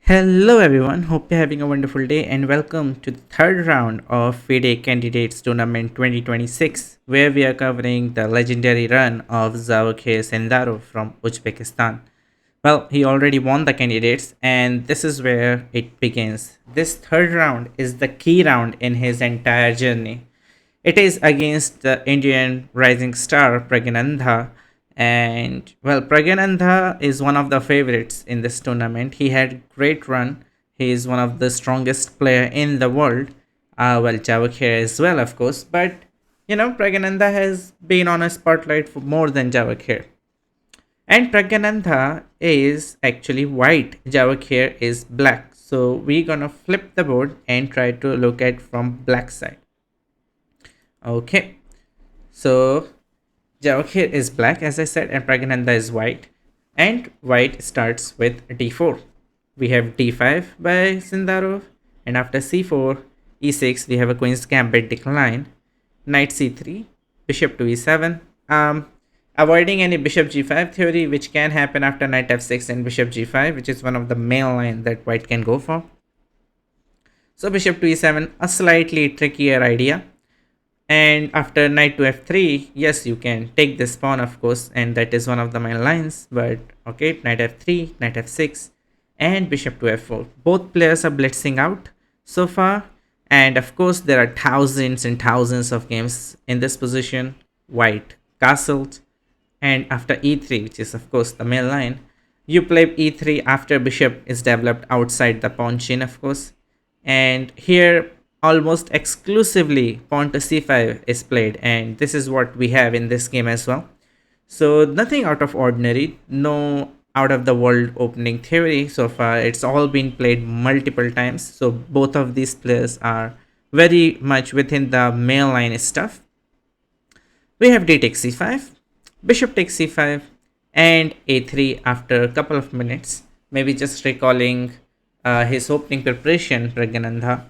Hello everyone, hope you're having a wonderful day and welcome to the third round of FIDE Candidates Tournament 2026 where we are covering the legendary run of Sindarov from Uzbekistan. Well, he already won the candidates and this is where it begins. This third round is the key round in his entire journey. It is against the Indian rising star Praggnanandhaa, and well, Praggnanandhaa is one of the favorites in this tournament. He had great run. He is one of the strongest player in the world. Javakir as well, of course, but Praggnanandhaa has been on a spotlight for more than Javakir. And Praggnanandhaa is actually white. Javakir is black. So we're gonna flip the board and try to look at from black side. Okay, so Jawahir is black as I said and Praggnanandhaa is white. And white starts with d4. We have d5 by Sindarov, and after c4, e6 we have a queen's gambit decline. Knight c3, bishop to e7. Avoiding any bishop g5 theory which can happen after knight f6 and bishop g5, which is one of the main line that white can go for. So bishop to e7, a slightly trickier idea. And after knight to f3, yes, you can take this pawn, of course, and that is one of the main lines. But okay, knight f3, knight f6, and bishop to f4. Both players are blitzing out so far. And of course, there are thousands and thousands of games in this position. White castled. And after e3, which is of course the main line, you play e3 after bishop is developed outside the pawn chain, of course. And here almost exclusively pawn to c5 is played, and this is what we have in this game as well. So nothing out of ordinary, no out of the world opening theory so far. It's all been played multiple times, so both of these players are very much within the main line stuff. We have d takes c5, bishop takes c5, and a3 after a couple of minutes, maybe just recalling his opening preparation, Praggnanandhaa.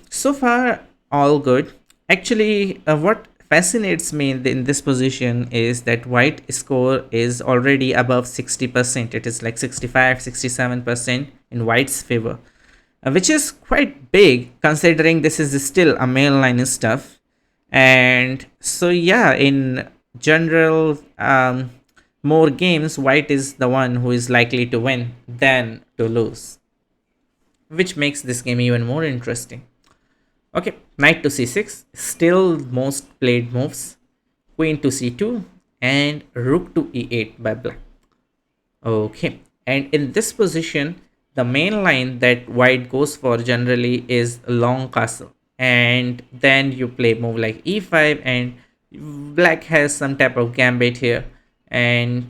So far, all good. Actually, what fascinates me in this position is that white score is already above 60%. It is like 65, 67% in white's favor, which is quite big considering this is still a male line stuff. And so, yeah, in general, more games, white is the one who is likely to win than to lose, which makes this game even more interesting. Okay, knight to c6, still most played moves. Queen to c2 and rook to e8 by black. Okay, and in this position, the main line that white goes for generally is long castle. And then you play move like e5, and black has some type of gambit here. And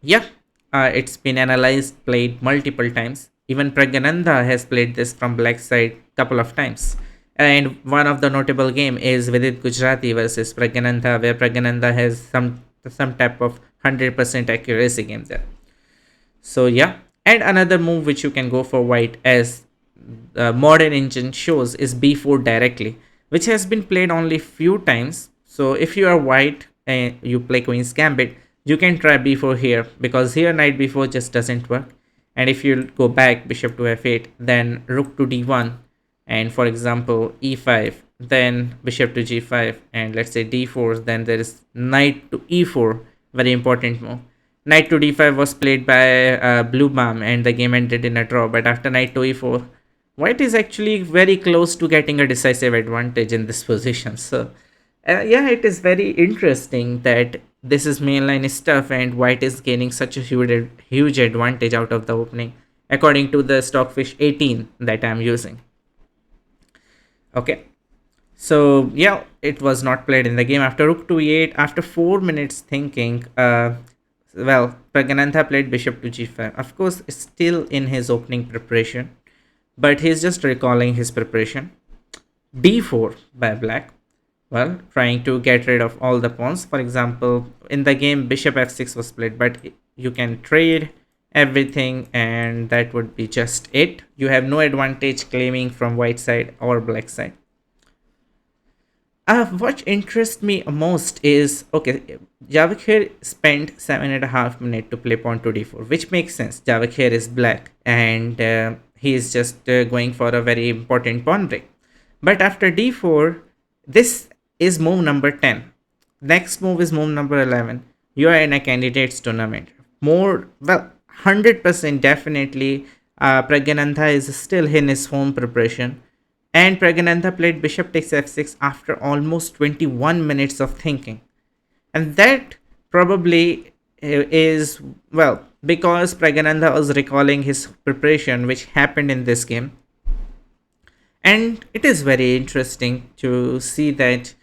yeah, it's been analyzed, played multiple times. Even Praggnanandhaa has played this from black side couple of times. And one of the notable game is Vidit Gujarati versus Praggnanandhaa, where Praggnanandhaa has some type of 100% accuracy game there. So yeah, and another move which you can go for white, as modern engine shows, is b4 directly, which has been played only few times. So if you are white and you play queen's gambit, you can try b4 here, because here knight b4 just doesn't work. And if you go back bishop to f8, then rook to d1, and for example e5, then bishop to g5, and let's say d4, then there is knight to e4, very important move. Knight to d5 was played by Blue Bomb and the game ended in a draw, but after knight to e4, white is actually very close to getting a decisive advantage in this position. So yeah, it is very interesting that this is mainline stuff and white is gaining such a huge advantage out of the opening, according to the Stockfish 18 that I'm using. Okay, so yeah, it was not played in the game. After rook to e8, after 4 minutes thinking, Praggnanandhaa played bishop to g5. Of course, it's still in his opening preparation, but he's just recalling his preparation. d4 by black, well, trying to get rid of all the pawns. For example, in the game bishop f6 was played, but you can trade everything and that would be just it. You have no advantage claiming from white side or black side. What interests me most is okay. Javakir spent 7.5 minutes to play pawn to d4, which makes sense. Javakir is black, and he is just going for a very important pawn break. But after d4, this is move number 10. Next move is move number 11. You are in a candidates tournament. More, well, 100% definitely, Praggnanandhaa is still in his home preparation. And Praggnanandhaa played bishop takes f6 after almost 21 minutes of thinking. And that probably is, well, because Praggnanandhaa was recalling his preparation, which happened in this game. And it is very interesting to see that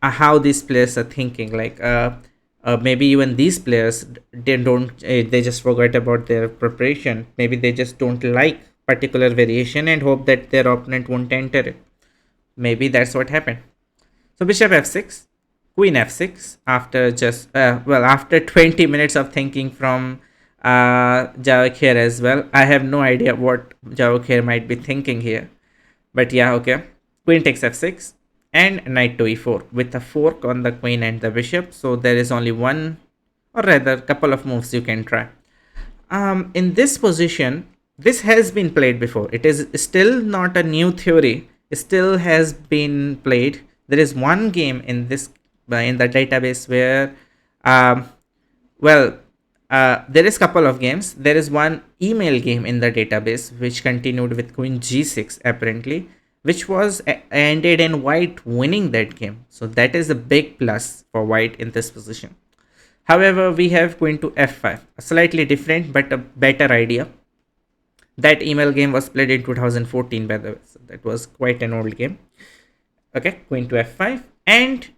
how these players are thinking. Like, maybe even these players, they don't, they just forgot about their preparation. Maybe they just don't like particular variation and hope that their opponent won't enter it. Maybe that's what happened. So bishop f6, queen f6 after just after 20 minutes of thinking from Javakir as well. I have no idea what Javakir might be thinking here, but yeah, okay. Queen takes f6 and knight to e4 with a fork on the queen and the bishop. So there is only one, or rather couple of moves you can try. In this position, this has been played before. It is still not a new theory. It still has been played. There is one game in this in the database where, um, well, there is couple of games. There is one email game in the database which continued with queen g6 apparently, which was ended in white winning that game. So that is a big plus for white in this position. However, we have queen to f5, a slightly different but a better idea. That email game was played in 2014, by the way, so that was quite an old game. Okay, queen to f5, and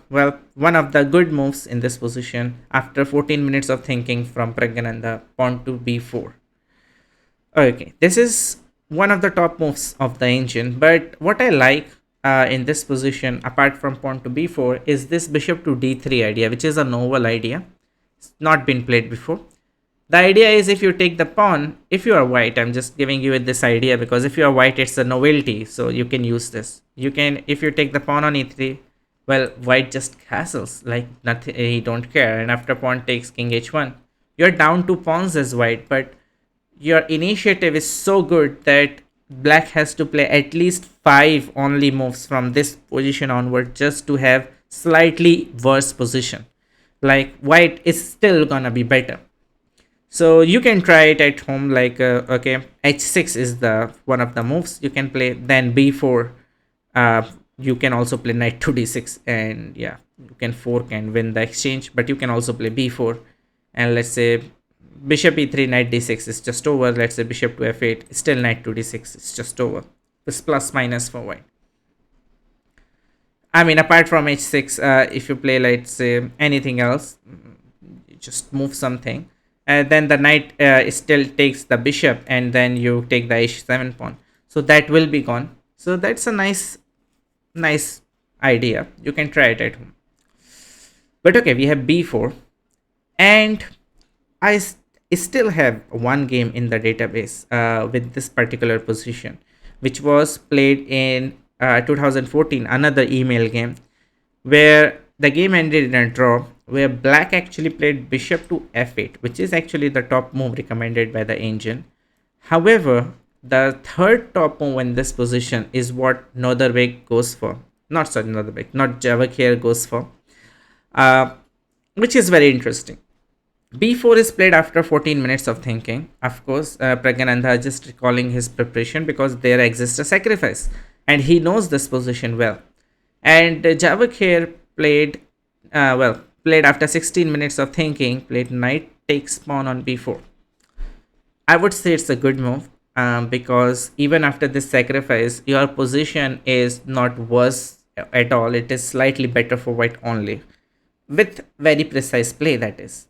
one of the good moves in this position after 14 minutes of thinking from Praggnanandhaa, pawn to b4. Okay, this is one of the top moves of the engine, but what I like in this position, apart from pawn to b4, is this bishop to d3 idea, which is a novel idea. It's not been played before. The idea is if you take the pawn, if you are white, I'm just giving you this idea because if you are white, it's a novelty, so you can use this. You can, if you take the pawn on e3, well, white just castles, like nothing, he don't care. And after pawn takes king h1, you're down 2 pawns as white, but your initiative is so good that black has to play at least 5 only moves from this position onward just to have slightly worse position. Like white is still gonna be better. So you can try it at home. Like okay, h6 is the one of the moves you can play. Then b4, you can also play knight to d6, and yeah, you can fork and win the exchange. But you can also play b4, and let's say bishop e3, knight d6 is just over. Let's say bishop to f8, still knight to d6 is just over. It's plus minus for white. I mean, apart from h6, if you play, let's say, anything else, you just move something. Then the knight still takes the bishop, and then you take the h7 pawn. So that will be gone. So that's a nice idea. You can try it at home. But okay, we have b4, and I still have one game in the database with this particular position, which was played in 2014, another email game, where the game ended in a draw, where black actually played bishop to f8, which is actually the top move recommended by the engine. However, the third top move in this position is what Norderbeck goes for. Not Javakir goes for, which is very interesting. b4 is played after 14 minutes of thinking. Of course, Praggnanandhaa just recalling his preparation because there exists a sacrifice, and he knows this position well. And Javakir played, played after 16 minutes of thinking, played knight takes pawn on b4. I would say it's a good move because even after this sacrifice, your position is not worse at all. It is slightly better for white only, with very precise play, that is.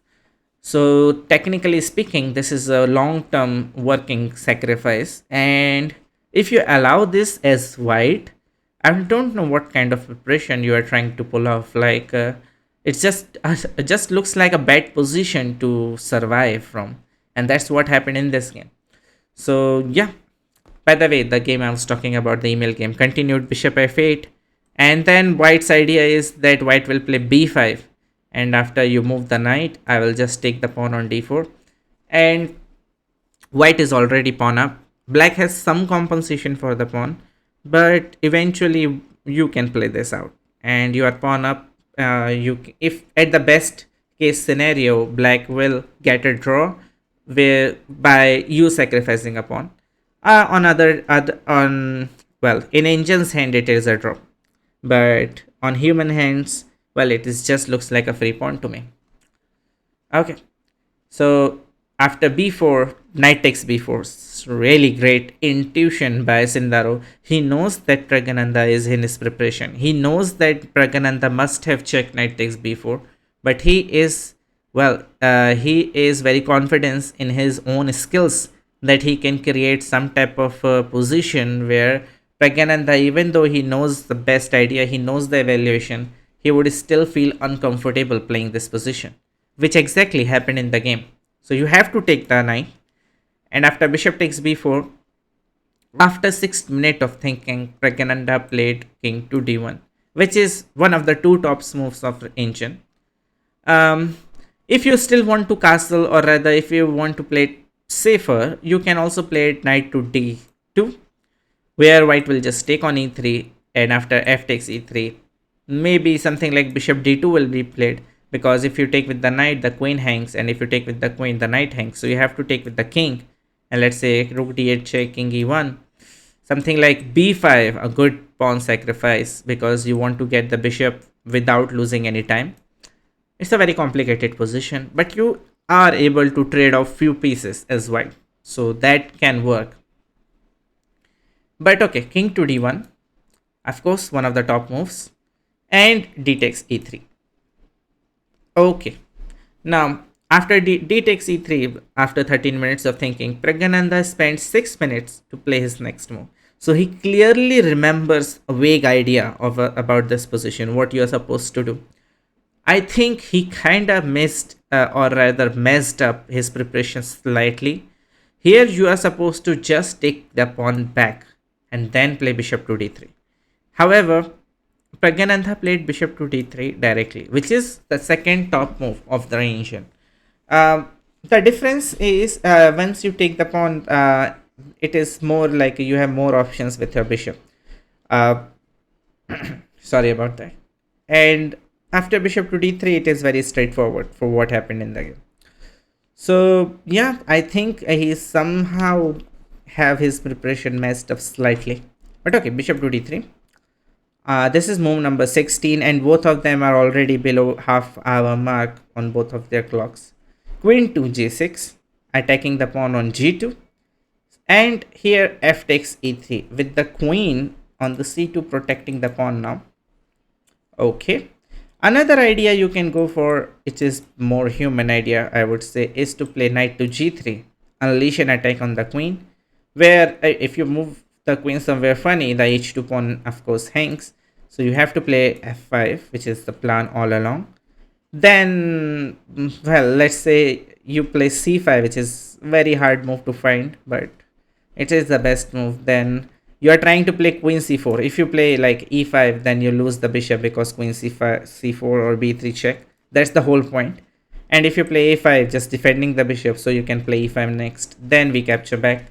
So technically speaking, this is a long-term working sacrifice, and if you allow this as white, I don't know what kind of preparation you are trying to pull off. Like it just looks like a bad position to survive from, and that's what happened in this game. So yeah. By the way, the game I was talking about, the email game, continued bishop f8, And then white's idea is that white will play b5, and after you move the knight, I will just take the pawn on d4, and white is already pawn up. Black has some compensation for the pawn, but eventually you can play this out, and you are pawn up. If at the best case scenario, black will get a draw, where by you sacrificing a pawn. On other on well, in engine's hand it is a draw, but on human hands, well, it is just looks like a free pawn to me. Okay, so after b4, knight takes b4. Really great intuition by Sindarov. He knows that Praggnanandhaa is in his preparation. He knows that Praggnanandhaa must have checked knight takes b4, but he is very confident in his own skills that he can create some type of position where Praggnanandhaa, even though he knows the best idea, he knows the evaluation, he would still feel uncomfortable playing this position, which exactly happened in the game. So you have to take the knight, and after bishop takes b4, after 6 minutes of thinking, Praggnanandhaa played king to d1, which is one of the two top moves of engine. Um, if you still want to castle, or rather if you want to play it safer, you can also play knight to d2, where white will just take on e3, and after f takes e3, maybe something like bishop d2 will be played, because if you take with the knight, the queen hangs, and if you take with the queen, the knight hangs. So you have to take with the king, and let's say rook d8 check, king e1, something like b5, a good pawn sacrifice, because you want to get the bishop without losing any time. It's a very complicated position, but you are able to trade off few pieces as white, so that can work. But okay, king to d1, of course, one of the top moves, and d takes e3. Okay, now after d takes e3, after 13 minutes of thinking, Praggnanandhaa spent 6 minutes to play his next move. So he clearly remembers a vague idea of about this position, what you are supposed to do. I think he kind of missed, or rather messed up his preparation slightly. Here you are supposed to just take the pawn back and then play bishop to d3. However, Praggnanandhaa played bishop to d3 directly, which is the second top move of the engine. The difference is, once you take the pawn, it is more like you have more options with your bishop. Uh, Sorry about that. And after bishop to d3, it is very straightforward for what happened in the game. So yeah, I think he somehow have his preparation messed up slightly. But okay, bishop to d3. This is move number 16, and both of them are already below half hour mark on both of their clocks. Queen to g6, attacking the pawn on g2, and here f takes e3 with the queen on the c2 protecting the pawn now. Okay, another idea you can go for, which is more human idea, I would say, is to play knight to g3, unleash an attack on the queen, where if you move the queen somewhere funny, the h2 pawn of course hangs. So you have to play f5, which is the plan all along. Then, well, let's say you play c5, which is very hard move to find, but it is the best move. Then you are trying to play queen c4. If you play like e5, then you lose the bishop, because queen c5, c4 or b3 check. That's the whole point. And if you play a5, just defending the bishop, so you can play e5 next. Then we capture back,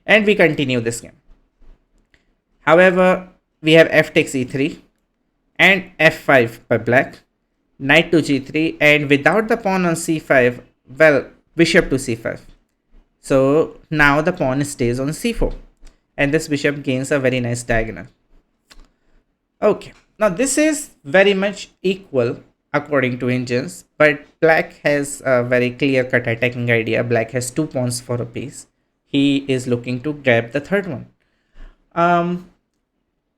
and we continue this game. However, we have f takes e3 and f5 by black, knight to g3, and without the pawn on c5, well, bishop to c5. So now the pawn stays on c4, and this bishop gains a very nice diagonal. Okay, now this is very much equal according to engines, but black has a very clear cut attacking idea. Black has 2 pawns for a piece. He is looking to grab the third one.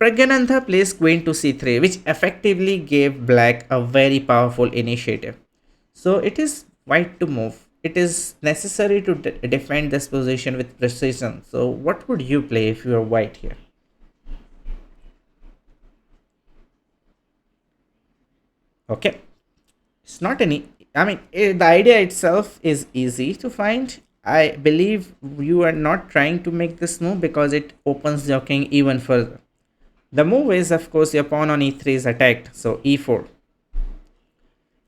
Praggnanandhaa plays queen to c3, which effectively gave black a very powerful initiative. So it is white to move. It is necessary to defend this position with precision. So what would you play if you are white here? Okay, it's not any, I mean, the idea itself is easy to find. I believe you are not trying to make this move because it opens your king even further. The move is, of course, your pawn on e3 is attacked, so e4.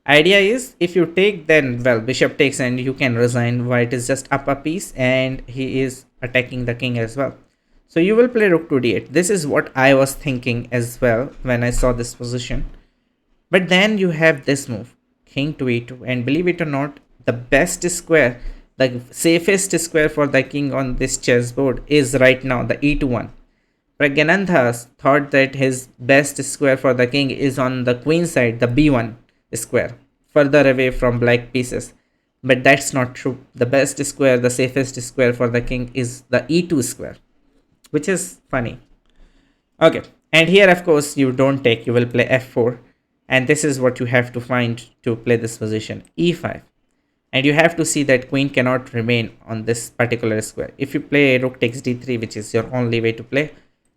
Idea is, if you take, then, well, bishop takes and you can resign. White is just up a piece and he is attacking the king as well. So you will play rook to d8. This is what I was thinking as well when I saw this position. But then you have this move, king to e2, and believe it or not, the best square, the safest square for the king on this chessboard is right now the e2 one. Praggnanandhaa thought that his best square for the king is on the queen side, the b1 square, further away from black pieces. But that's not true. The best square, the safest square for the king is the e2 square, which is funny. Okay, and here of course you don't take, you will play f4. And this is what you have to find to play this position, e5. And you have to see that queen cannot remain on this particular square. If you play rook takes d3, which is your only way to play,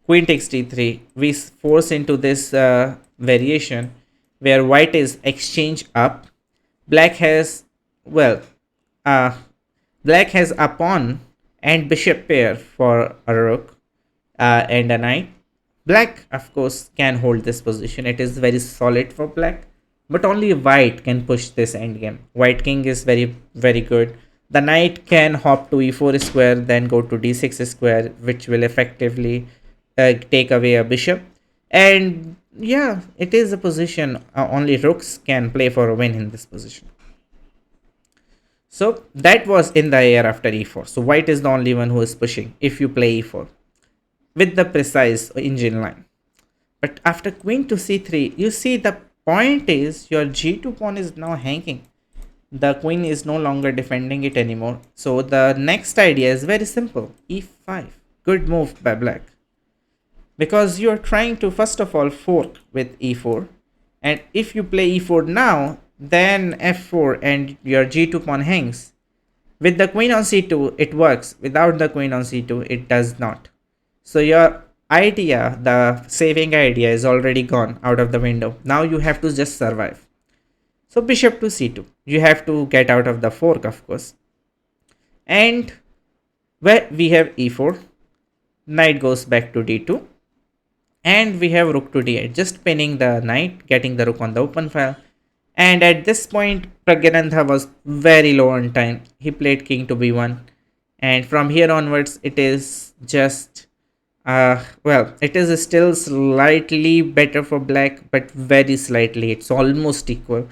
queen takes d3, we force into this variation where white is exchange up. Black has, well, black has a pawn and bishop pair for a rook and a knight. Black, of course, can hold this position. It is very solid for black, but only white can push this endgame. White king is very, very good. The knight can hop to e4 square, then go to d6 square, which will effectively take away a bishop. And yeah, it is a position only rooks can play for a win in this position. So that was in the air after e4. So white is the only one who is pushing if you play e4 with the precise engine line. But after queen to c3, you see the point is your g2 pawn is now hanging. The queen is no longer defending it anymore. So the next idea is very simple, e5. Good move by black. Because you are trying to first of all fork with e4. And if you play e4 now, then f4 and your g2 pawn hangs. With the queen on c2, it works. Without the queen on c2, it does not. So your idea, the saving idea, is already gone out of the window. Now you have to just survive. So bishop to c2. You have to get out of the fork, of course. And where we have e4, knight goes back to d2. And we have rook to d8, just pinning the knight, getting the rook on the open file. And at this point, Praggnanandhaa was very low on time. He played king to b1. And from here onwards, it is just, well, it is still slightly better for black, but very slightly. It's almost equal.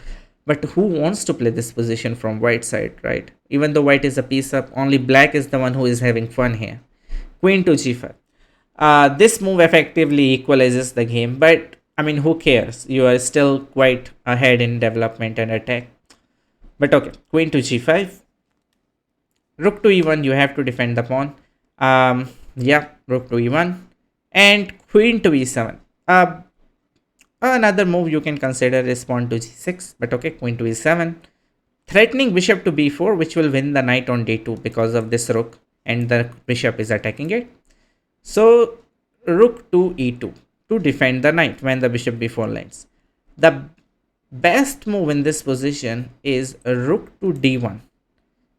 But who wants to play this position from white side, right? Even though white is a piece up, only black is the one who is having fun here. Queen to g5. This move effectively equalizes the game, but I mean, who cares? You are still quite ahead in development and attack. But okay, queen to g5. Rook to e1, you have to defend the pawn. Yeah, rook to e1. And queen to e7. Another move you can consider is pawn to g6. But okay, queen to e7. Threatening bishop to b4, which will win the knight on d2 because of this rook. And the bishop is attacking it. So rook to e2 to defend the knight when the bishop b4 lands. The best move in this position is rook to d1.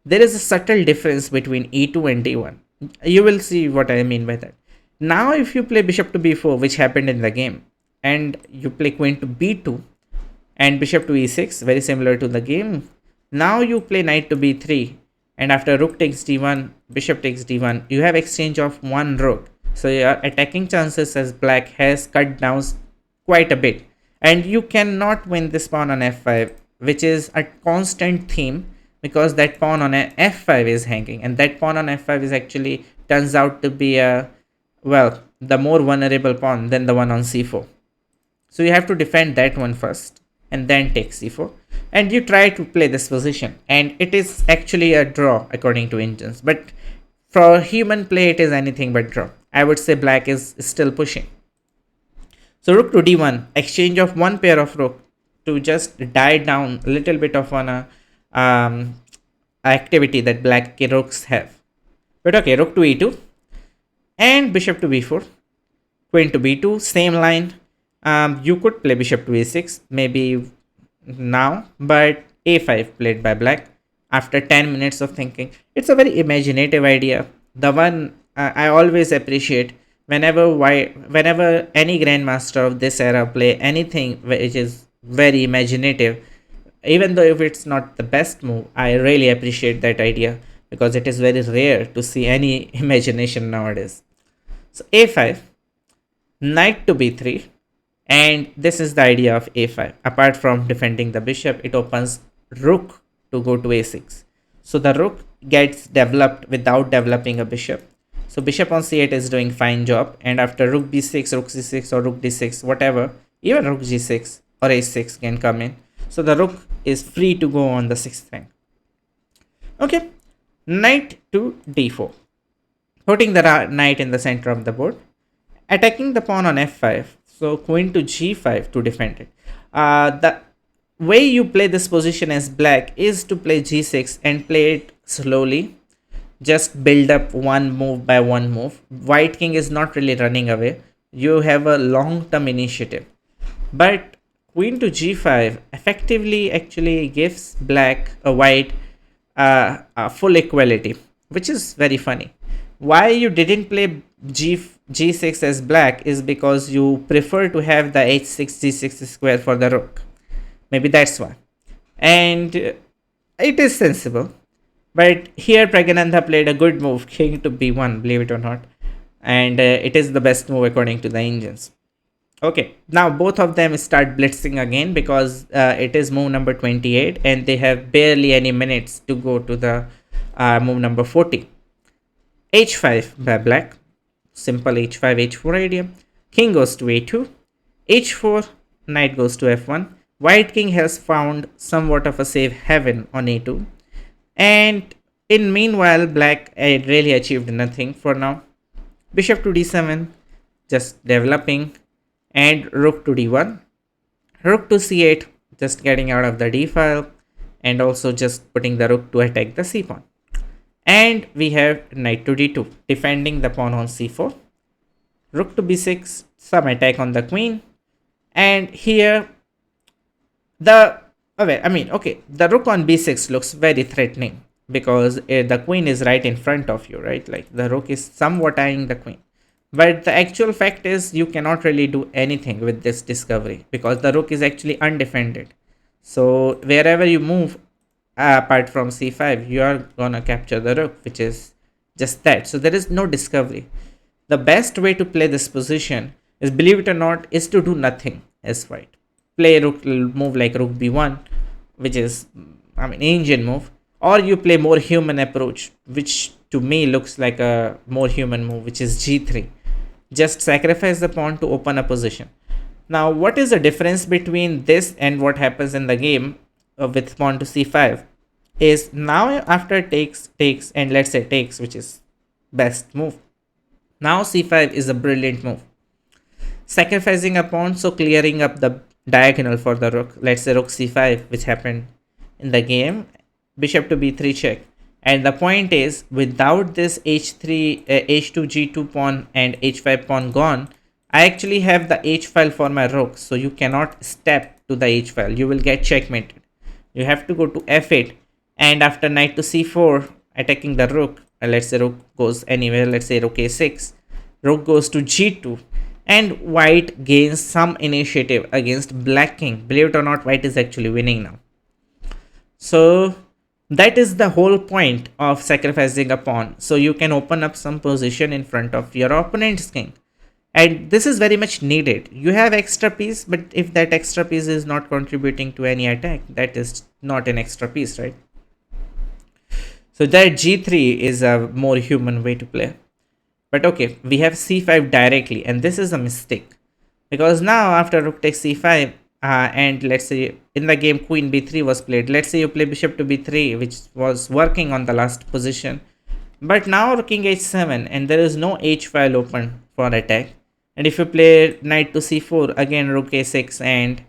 There is a subtle difference between e2 and d1. You will see what I mean by that. Now if you play bishop to b4, which happened in the game, and you play queen to b2 and bishop to e6, very similar to the game. Now you play knight to b3, and after rook takes d1, bishop takes d1, you have exchange of one rook. So your attacking chances as black has cut down quite a bit. And you cannot win this pawn on f5, which is a constant theme because that pawn on f5 is hanging. And that pawn on f5 is actually turns out to be a, well, the more vulnerable pawn than the one on c4. So you have to defend that one first and then take c4. And you try to play this position. And it is actually a draw according to engines. But for human play, it is anything but draw. I would say black is still pushing. So rook to d1, exchange of one pair of rook to just die down a little bit of an activity that black rooks have. But okay, rook to e2 and bishop to b4, queen to b2, same line. You could play bishop to a6 maybe now, but a5 played by black after 10 minutes of thinking. It's a very imaginative idea. The one I always appreciate whenever any grandmaster of this era play anything which is very imaginative, even though if it's not the best move, I really appreciate that idea because it is very rare to see any imagination nowadays. So a5, knight to b3, and this is the idea of a5. Apart from defending the bishop, it opens rook to go to a6. So the rook gets developed without developing a bishop. So bishop on c8 is doing fine job, and after rook b6, rook c6 or rook d6, whatever, even rook g6 or a6 can come in. So the rook is free to go on the 6th rank. Okay, knight to d4, putting the knight in the center of the board, attacking the pawn on f5. So queen to g5 to defend it. The way you play this position as black is to play g6 and play it slowly. Just build up one move by one move. White king is not really running away. You have a long-term initiative. But queen to g5 effectively actually gives black a white a full equality, which is very funny. Why you didn't play g6 as black is because you prefer to have the h6 g6 square for the rook. Maybe that's why. And it is sensible. But here Praggnanandhaa played a good move, king to b1, believe it or not. And it is the best move according to the engines. Okay, now both of them start blitzing again because it is move number 28 and they have barely any minutes to go to the move number 40. h5 by black, simple h5 h4 idea. King goes to a2, h4, knight goes to f1. White king has found somewhat of a safe haven on a2, and in meanwhile black really achieved nothing for now. Bishop to d7, just developing, and rook to d1, rook to c8, just getting out of the d file, and also just putting the rook to attack the c pawn. And we have knight to d2, defending the pawn on c4, rook to b6, some attack on the queen, and here the rook on b6 looks very threatening because the queen is right in front of you, right? Like the rook is somewhat eyeing the queen. But the actual fact is you cannot really do anything with this discovery because the rook is actually undefended. So wherever you move apart from c5, you are gonna capture the rook, which is just that. So there is no discovery. The best way to play this position is, believe it or not, is to do nothing as white. Play rook move like rook b1, which is Indian move, or you play more human approach, which to me looks like a more human move, which is g3. Just sacrifice the pawn to open a position. Now what is the difference between this and what happens in the game with pawn to c5 is, now after takes and let's say takes, which is best move, now c5 is a brilliant move, sacrificing a pawn, so clearing up the diagonal for the rook. Let's say rook c5, which happened in the game, bishop to b3 check. And the point is, without this h3 h2 g2 pawn and h5 pawn gone, I actually have the h file for my rook, so you cannot step to the h file, you will get checkmated. You have to go to f8, and after knight to c4 attacking the rook, let's say rook goes anywhere, let's say rook a6, rook goes to g2, and white gains some initiative against black king. Believe it or not, white is actually winning now. So that is the whole point of sacrificing a pawn, so you can open up some position in front of your opponent's king. And this is very much needed. You have extra piece, but if that extra piece is not contributing to any attack, that is not an extra piece, right? So that g3 is a more human way to play. But okay, we have c5 directly, and this is a mistake because now after rook takes c5 and let's say in the game queen b3 was played. Let's say you play bishop to b3, which was working on the last position, but now king h7 and there is no h file open for attack. And if you play knight to c4, again rook a6, and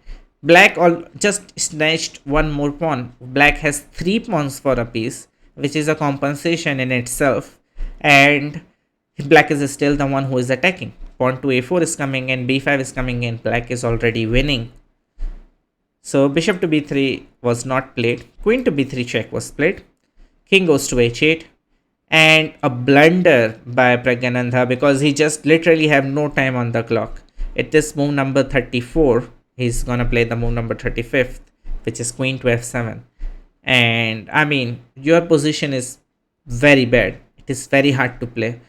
black just snatched one more pawn. Black has 3 pawns for a piece, which is a compensation in itself, and black is still the one who is attacking. Pawn to a4 is coming and b5 is coming in. Black is already winning. So bishop to b3 was not played. Queen to b3 check was played. King goes to h8. and a blunder by Praggnanandhaa because he just literally have no time on the clock. It is move number 34. He's gonna play the move number 35th, which is queen to f7. And I mean, your position is very bad. It is very hard to play,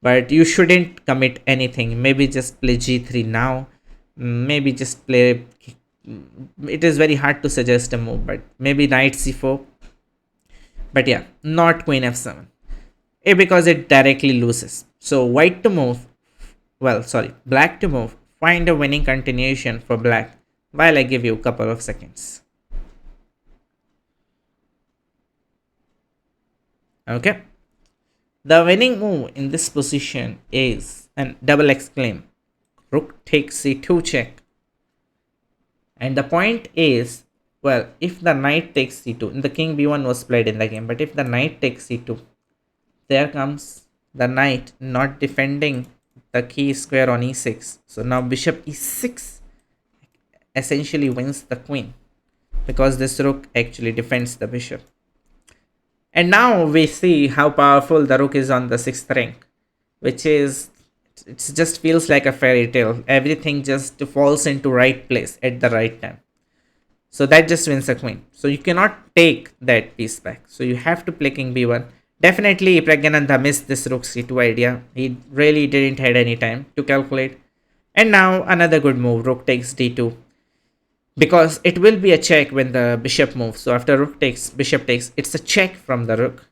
but you shouldn't commit anything. Maybe just play g3 now. Maybe just play. It is very hard to suggest a move, but maybe knight c4. But yeah, not queen f7. Because it directly loses. So white to move, well, sorry, black to move, find a winning continuation for black while I give you a couple of seconds. Okay. The winning move in this position is a double exclaim. Rook takes c2 check. And the point is, well, if the knight takes c2, the king b1 was played in the game, but if the knight takes c2, there comes the knight not defending the key square on e6. So now bishop e6 essentially wins the queen because this rook actually defends the bishop. And now we see how powerful the rook is on the 6th rank, which is, it just feels like a fairy tale. Everything just falls into right place at the right time. So that just wins the queen. So you cannot take that piece back. So you have to play king b1. Definitely Praggnanandhaa missed this rook c2 idea. He really didn't had any time to calculate. And now another good move, rook takes d2. Because it will be a check when the bishop moves. So after rook takes, bishop takes, it's a check from the rook.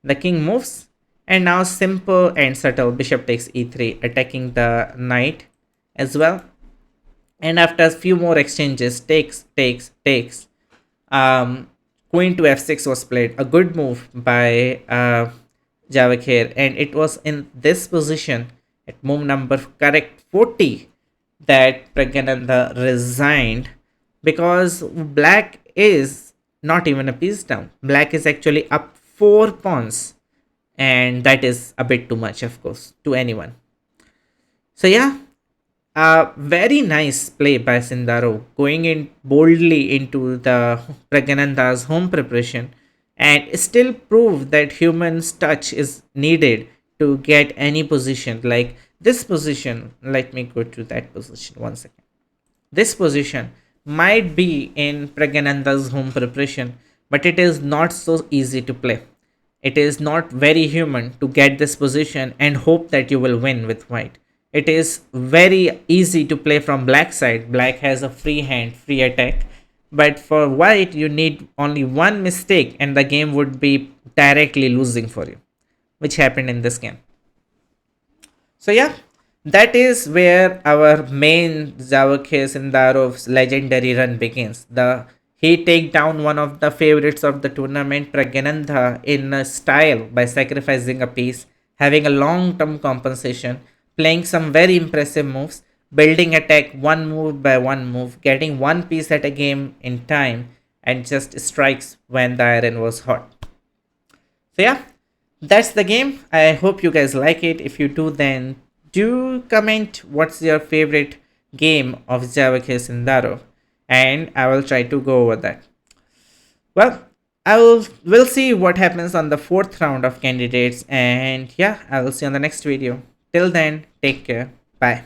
The king moves. And now simple and subtle, bishop takes e3, attacking the knight as well. And after a few more exchanges, takes. Queen to f6 was played. A good move by Javakir. And it was in this position at move number correct 40 that Praggnanandhaa resigned because black is not even a piece down. Black is actually up 4 pawns. And that is a bit too much, of course, to anyone. So yeah, very nice play by Sindarov, going in boldly into the Praggnanandhaa's home preparation and still prove that human's touch is needed to get any position. Like this position, let me go to that position 1 second. This position might be in Praggnanandhaa's home preparation, but it is not so easy to play. It is not very human to get this position and hope that you will win with white. It is very easy to play from black side. Black has a free hand, free attack. But for white, you need only one mistake and the game would be directly losing for you, which happened in this game. So yeah, that is where our main Sindarov's legendary run begins. He take down one of the favorites of the tournament, Praggnanandhaa, in a style by sacrificing a piece, having a long-term compensation, playing some very impressive moves, building attack one move by one move, getting one piece at a game in time, and just strikes when the iron was hot. So yeah, that's the game. I hope you guys like it. If you do, then do comment what's your favorite game of Sindarov, and I will try to go over that. Well, we'll see what happens on the 4th round of candidates, and yeah, I will see you on the next video. Till then, take care. Bye.